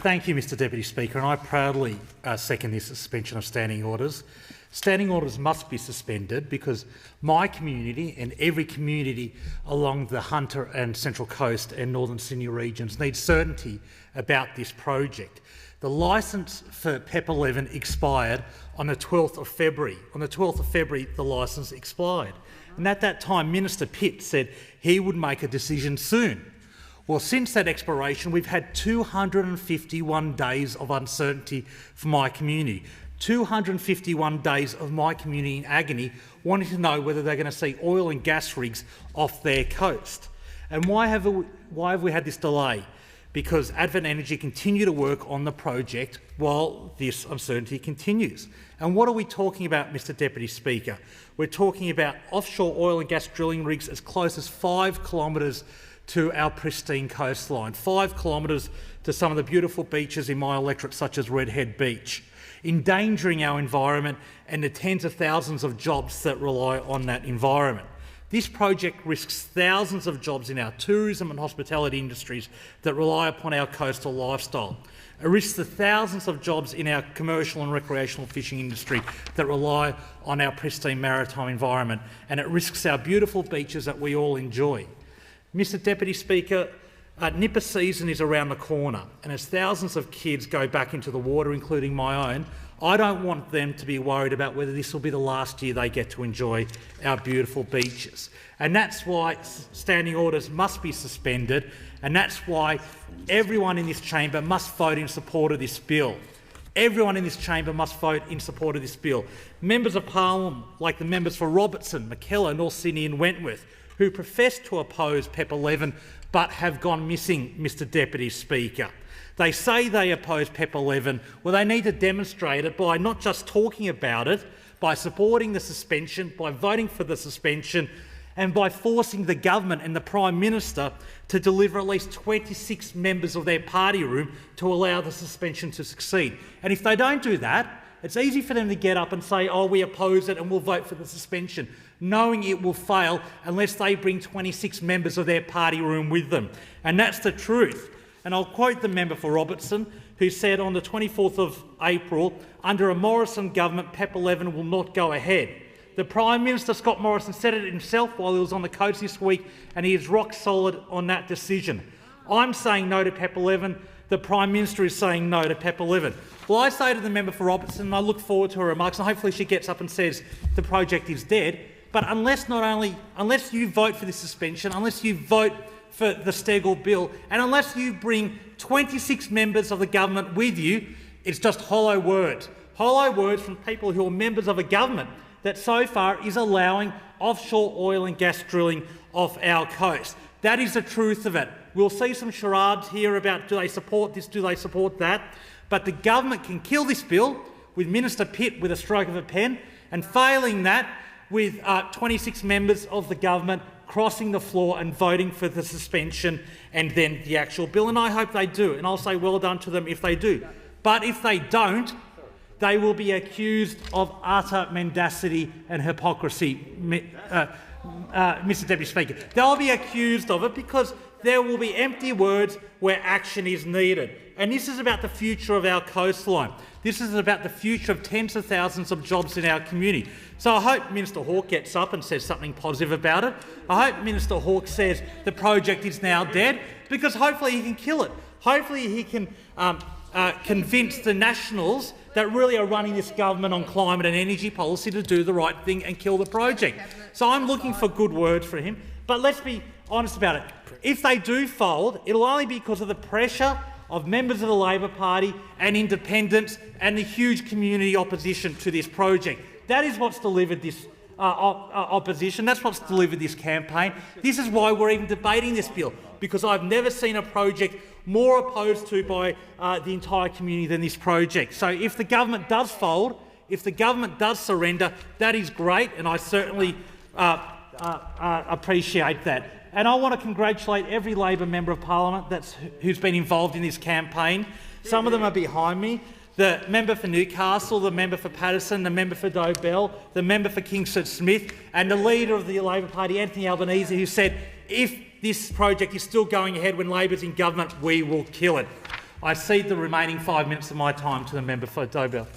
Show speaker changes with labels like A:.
A: Thank you, Mr Deputy Speaker, and I proudly second this suspension of standing orders. Standing orders must be suspended because my community and every community along the Hunter and Central Coast and Northern Sydney regions need certainty about this project. The licence for PEP 11 expired on the 12th of February. On the 12th of February, the licence expired. And at that time, Minister Pitt said he would make a decision soon. Well, since that expiration, we've had 251 days of uncertainty for my community. 251 days of my community in agony, wanting to know whether they're going to see oil and gas rigs off their coast. And why have we had this delay? Because Advent Energy continue to work on the project while this uncertainty continues. And what are we talking about, Mr Deputy Speaker? We're talking about offshore oil and gas drilling rigs as close as 5 kilometres to our pristine coastline, 5 kilometres to some of the beautiful beaches in my electorate, such as Redhead Beach, endangering our environment and the tens of thousands of jobs that rely on that environment. This project risks thousands of jobs in our tourism and hospitality industries that rely upon our coastal lifestyle. It risks the thousands of jobs in our commercial and recreational fishing industry that rely on our pristine maritime environment, and it risks our beautiful beaches that we all enjoy. Mr Deputy Speaker, nipper season is around the corner, and as thousands of kids go back into the water, including my own, I don't want them to be worried about whether this will be the last year they get to enjoy our beautiful beaches. And that's why standing orders must be suspended, and that's why everyone in this chamber must vote in support of this bill. Everyone in this chamber must vote in support of this bill. Members of Parliament, like the members for Robertson, Mackellar, North Sydney and Wentworth, who profess to oppose PEP 11 but have gone missing, Mr Deputy Speaker. They say they oppose PEP 11. Well, they need to demonstrate it by not just talking about it, by supporting the suspension, by voting for the suspension, and by forcing the government and the Prime Minister to deliver at least 26 members of their party room to allow the suspension to succeed. And if they don't do that, it's easy for them to get up and say, oh, we oppose it and we'll vote for the suspension, knowing it will fail unless they bring 26 members of their party room with them. And that's the truth. And I'll quote the member for Robertson, who said on the 24th of April, under a Morrison government, PEP 11 will not go ahead. The Prime Minister, Scott Morrison, said it himself while he was on the coast this week, and he is rock solid on that decision. I'm saying no to PEP 11. The Prime Minister is saying no to PEP 11. Well, I say to the member for Robertson, and I look forward to her remarks, and hopefully she gets up and says the project is dead, but unless you vote for this suspension, unless you vote for the Steggall bill, and unless you bring 26 members of the government with you, it's just hollow words from people who are members of a government that so far is allowing offshore oil and gas drilling off our coast. That is the truth of it. We'll see some charades here about do they support this, do they support that, but the government can kill this bill with Minister Pitt with a stroke of a pen, and failing that, with 26 members of the government crossing the floor and voting for the suspension and then the actual bill. And I hope they do, and I'll say well done to them if they do. But if they don't, they will be accused of utter mendacity and hypocrisy, Mr Deputy Speaker. They'll be accused of it because there will be empty words where action is needed. And this is about the future of our coastline. This is about the future of tens of thousands of jobs in our community. So I hope Minister Hawke gets up and says something positive about it. I hope Minister Hawke says the project is now dead, because hopefully he can kill it. Hopefully he can convince the Nationals that really are running this government on climate and energy policy to do the right thing and kill the project. So I'm looking for good words for him. But let's be honest about it. If they do fold, it'll only be because of the pressure of members of the Labor Party and independents and the huge community opposition to this project. That is what's delivered this opposition. That's what's delivered this campaign. This is why we're even debating this bill, because I've never seen a project more opposed to by the entire community than this project. So if the government does fold, if the government does surrender, that is great, and I certainly appreciate that. And I want to congratulate every Labor member of Parliament who's been involved in this campaign. Some of them are behind me. The member for Newcastle, the member for Patterson, the member for Dobell, the member for Kingsford Smith, and the leader of the Labor Party, Anthony Albanese, who said, if this project is still going ahead when Labor's in government, we will kill it. I cede the remaining 5 minutes of my time to the member for Dobell.